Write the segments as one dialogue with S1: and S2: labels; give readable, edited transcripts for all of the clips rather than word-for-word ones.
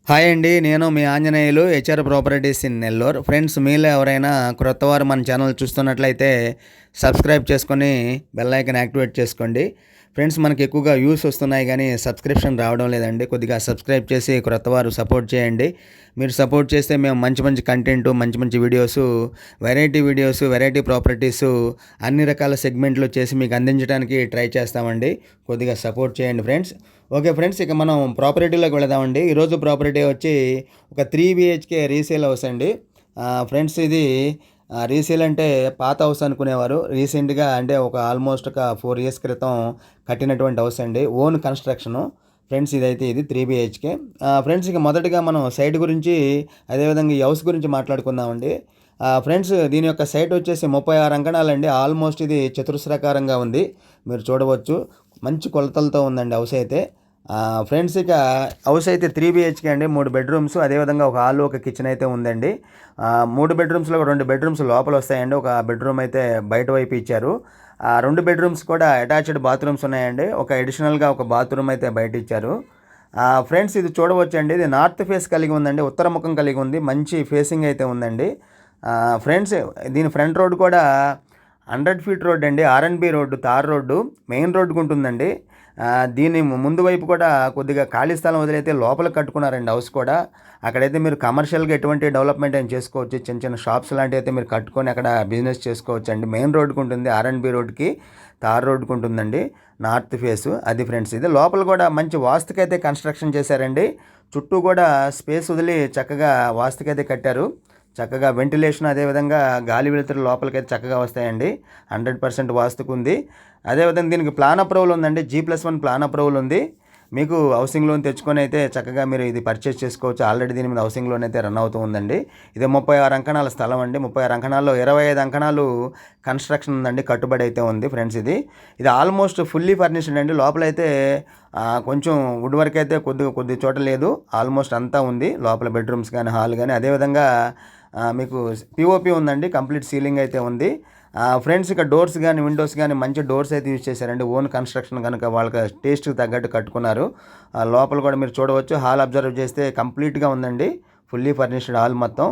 S1: Hi అండి. నేను మీ Anjaneyulu HR properties in Nellore. Friends, మీలో ఎవరైనా క్రొత్తవారు మన ఛానల్ చూస్తున్నట్లయితే సబ్స్క్రైబ్ చేసుకొని బెల్ ఐకాన్ యాక్టివేట్ చేసుకోండి. ఫ్రెండ్స్, మనకి ఎక్కువగా వ్యూస్ వస్తున్నాయి కానీ సబ్స్క్రిప్షన్ రావడం లేదండి. కొద్దిగా సబ్స్క్రైబ్ చేసి క్రొత్తవారు సపోర్ట్ చేయండి. మీరు సపోర్ట్ చేస్తే మేము మంచి మంచి కంటెంట్, మంచి మంచి వీడియోస్, వెరైటీ ప్రాపర్టీసు అన్ని రకాల సెగ్మెంట్లు చేసి మీకు అందించడానికి ట్రై చేస్తామండి. కొద్దిగా సపోర్ట్ చేయండి ఫ్రెండ్స్. ఓకే ఫ్రెండ్స్, ఇక మనం ప్రాపర్టీలోకి వెళదామండి. ఈరోజు ప్రాపర్టీ వచ్చి ఒక 3 BHK రీసేల్ హౌస్ అండి. ఫ్రెండ్స్, ఇది రీసేల్ అంటే పాత హౌస్ అనుకునేవారు. రీసెంట్గా అంటే ఒక ఆల్మోస్ట్ ఒక 4 years క్రితం కట్టినటువంటి హౌస్ అండి. Own construction friends. ఇది 3 BHK. ఫ్రెండ్స్, ఇక మొదటగా మనం సైట్ గురించి, అదేవిధంగా ఈ హౌస్ గురించి మాట్లాడుకుందామండి. ఫ్రెండ్స్, దీని యొక్క సైట్ వచ్చేసి 36 అంకణాలండి. ఆల్మోస్ట్ ఇది చతురస్రాకారంగా ఉంది. మీరు చూడవచ్చు, మంచి కొలతలతో ఉందండి హౌస్ అయితే. ఫ్రెండ్స్, ఇక హౌస్ అయితే 3 BHK అండి. 3 bedrooms, అదేవిధంగా ఒక హాల్, ఒక కిచెన్ అయితే ఉందండి. 3 bedroomsలో 2 bedrooms లోపల వస్తాయండి. ఒక బెడ్రూమ్ అయితే బయట వైపు ఇచ్చారు. 2 bedrooms కూడా అటాచ్డ్ బాత్రూమ్స్ ఉన్నాయండి. ఒక అడిషనల్గా ఒక బాత్రూమ్ అయితే బయట ఇచ్చారు. ఫ్రెండ్స్, ఇది చూడవచ్చండి. ఇది నార్త్ ఫేస్ కలిగి ఉందండి, ఉత్తర ముఖం కలిగి ఉంది. మంచి ఫేసింగ్ అయితే ఉందండి. ఫ్రెండ్స్, దీని ఫ్రంట్ రోడ్ కూడా 100 feet రోడ్ అండి. R&B road, tar road, main రోడ్డుకు ఉంటుందండి. దీని ముందు వైపు కూడా కొద్దిగా ఖాళీ స్థలం వదిలైతే లోపల కట్టుకున్నారండి హౌస్ కూడా. అక్కడైతే మీరు కమర్షియల్గా ఎటువంటి డెవలప్మెంట్ అయినా చేసుకోవచ్చు. చిన్న చిన్న షాప్స్ లాంటివి అయితే మీరు కట్టుకొని అక్కడ బిజినెస్ చేసుకోవచ్చు అండి. మెయిన్ రోడ్డుకు ఉంటుంది, R&B రోడ్డుకి, తార్ రోడ్డుకు ఉంటుందండి, నార్త్ ఫేసు. అది ఫ్రెండ్స్, ఇది లోపల కూడా మంచి వాస్తుకైతే కన్స్ట్రక్షన్ చేశారండి. చుట్టూ కూడా స్పేస్ వదిలి చక్కగా వాస్తుకైతే కట్టారు. చక్కగా వెంటిలేషన్, అదేవిధంగా గాలి వెలుతురు లోపలికైతే చక్కగా వస్తాయండి. 100% వాస్తుకు ఉంది. అదేవిధంగా దీనికి ప్లాన్ అప్రూవల్ ఉందండి. G+1 ప్లాన్ అప్రూవల్ ఉంది. మీకు హౌసింగ్ లోన్ తెచ్చుకొని అయితే చక్కగా మీరు ఇది పర్చేస్ చేసుకోవచ్చు. ఆల్రెడీ దీని మీద హౌసింగ్ లోన్ అయితే రన్ అవుతూ ఉందండి. ఇది 36 అంకణాల స్థలం అండి. 36 అంకణాల్లో 25 అంకణాలు కన్స్ట్రక్షన్ ఉందండి, కట్టుబడి అయితే ఉంది ఫ్రెండ్స్. ఇది ఆల్మోస్ట్ ఫుల్లీ ఫర్నిష్డ్ అండి. లోపలైతే కొంచెం వుడ్ వర్క్ అయితే కొద్ది చోట లేదు, ఆల్మోస్ట్ అంతా ఉంది. లోపల బెడ్రూమ్స్ కానీ, హాల్ కానీ, అదేవిధంగా మీకు POP ఉందండి. కంప్లీట్ సీలింగ్ అయితే ఉంది. ఫ్రెండ్స్, ఇక డోర్స్ కానీ, విండోస్ కానీ మంచి డోర్స్ అయితే యూజ్ చేశారండి. ఓన్ కన్స్ట్రక్షన్ కనుక వాళ్ళకి టేస్ట్కి తగ్గట్టు కట్టుకున్నారు. లోపల కూడా మీరు చూడవచ్చు. హాల్ అబ్జర్వ్ చేస్తే కంప్లీట్గా ఉందండి. ఫుల్లీ ఫర్నిష్డ్ హాల్ మొత్తం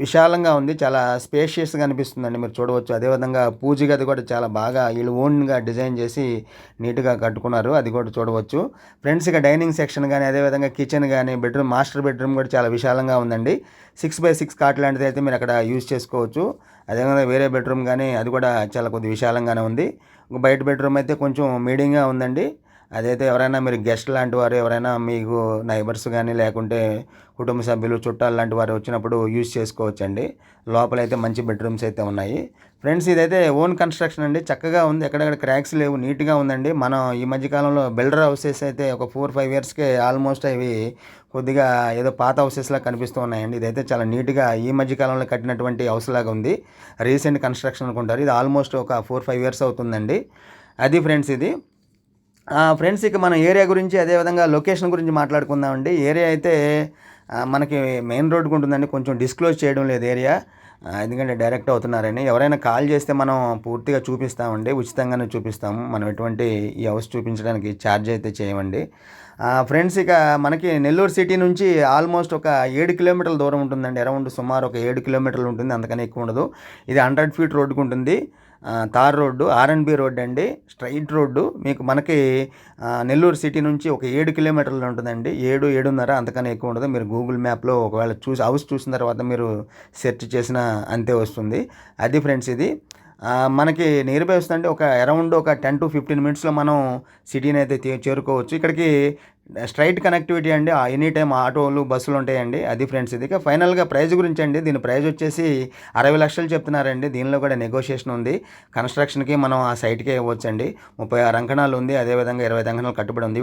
S1: విశాలంగా ఉంది. చాలా స్పేషియస్గా అనిపిస్తుందండి, మీరు చూడవచ్చు. అదేవిధంగా పూజ గది కూడా చాలా బాగా వీళ్ళు ఓన్గా డిజైన్ చేసి నీట్గా కట్టుకున్నారు. అది కూడా చూడవచ్చు ఫ్రెండ్స్. ఇక డైనింగ్ సెక్షన్ కానీ, అదేవిధంగా కిచెన్ కానీ, మాస్టర్ బెడ్రూమ్ కూడా చాలా విశాలంగా ఉందండి. 6x6 కాట్ లాంటిది అయితే మీరు అక్కడ యూజ్ చేసుకోవచ్చు. అదేవిధంగా వేరే బెడ్రూమ్ కానీ అది కూడా చాలా కొద్ది విశాలంగానే ఉంది. బయట బెడ్రూమ్ అయితే కొంచెం మీడియంగా ఉందండి. అదైతే ఎవరైనా మీరు గెస్ట్ లాంటి వారు, ఎవరైనా మీకు నైబర్స్ కానీ, లేకుంటే కుటుంబ సభ్యులు, చుట్టాలు లాంటి వారు వచ్చినప్పుడు యూజ్ చేసుకోవచ్చండి. లోపలైతే మంచి బెడ్రూమ్స్ అయితే ఉన్నాయి ఫ్రెండ్స్. ఇదైతే ఓన్ కన్స్ట్రక్షన్ అండి. చక్కగా ఉంది, ఎక్కడెక్కడ క్రాక్స్ లేవు, నీట్గా ఉందండి. మనం ఈ మధ్యకాలంలో బిల్డర్ హౌసెస్ అయితే ఒక 4-5 yearsకే ఆల్మోస్ట్ అవి కొద్దిగా ఏదో పాత హౌసెస్లా కనిపిస్తూ ఉన్నాయండి. ఇదైతే చాలా నీట్గా ఈ మధ్యకాలంలో కట్టినటువంటి హౌస్ లాగా ఉంది. రీసెంట్ కన్స్ట్రక్షన్ అనుకుంటారు. ఇది ఆల్మోస్ట్ ఒక 4-5 years అవుతుందండి. అది ఫ్రెండ్స్ ఇది. ఫ్రెండ్స్, ఇక మన ఏరియా గురించి, అదేవిధంగా లొకేషన్ గురించి మాట్లాడుకుందామండి. ఏరియా అయితే మనకి మెయిన్ రోడ్డుకు ఉంటుందండి. కొంచెం డిస్క్లోజ్ చేయడం లేదు ఏరియా, ఎందుకంటే డైరెక్ట్ అవుతున్నారని. ఎవరైనా కాల్ చేస్తే మనం పూర్తిగా చూపిస్తామండి, ఉచితంగానే చూపిస్తాము. మనం ఎటువంటి ఈ హౌస్ చూపించడానికి ఛార్జ్ అయితే చేయమండి. ఫ్రెండ్స్, ఇక మనకి నెల్లూరు సిటీ నుంచి ఆల్మోస్ట్ ఒక 7 kilometerల దూరం ఉంటుందండి. అరౌండ్ సుమారు ఒక 7 kilometerలు ఉంటుంది, అంతకన్నా ఎక్కువ ఉండదు. ఇది 100 feet రోడ్డుకు ఉంటుంది. తార్ రోడ్డు, R&B రోడ్డు అండి, స్ట్రైట్ రోడ్డు. మనకి నెల్లూరు సిటీ నుంచి ఒక 7 kilometerలు ఉంటుందండి. 7-7.5, అంతకన్నా ఎక్కువ ఉండదు. మీరు గూగుల్ మ్యాప్లో ఒకవేళ హౌస్ చూసిన తర్వాత మీరు సెర్చ్ చేసినా అంతే వస్తుంది. అది ఫ్రెండ్స్ ఇది. మనకి నియర్ బై వస్తుందంటే ఒక అరౌండ్ ఒక 10 to 15 minutesలో మనం సిటీని అయితే చేరుకోవచ్చు. ఇక్కడికి స్ట్రైట్ కనెక్టివిటీ అండి. ఎనీ టైం ఆటోలు, బస్సులు ఉంటాయండి. అది ఫ్రెండ్స్ ఇది. ఇక ఫైనల్గా ప్రైస్ గురించి అండి. దీని ప్రైస్ వచ్చేసి 60 లక్షలు చెప్తున్నారండి. దీనిలో కూడా నెగోషియేషన్ ఉంది. కన్స్ట్రక్షన్కి మనం ఆ సైట్కే ఇవ్వచ్చండి. 36 అంకణాలు ఉంది, అదేవిధంగా 25 అంకణాలు కట్టుబడి ఉంది.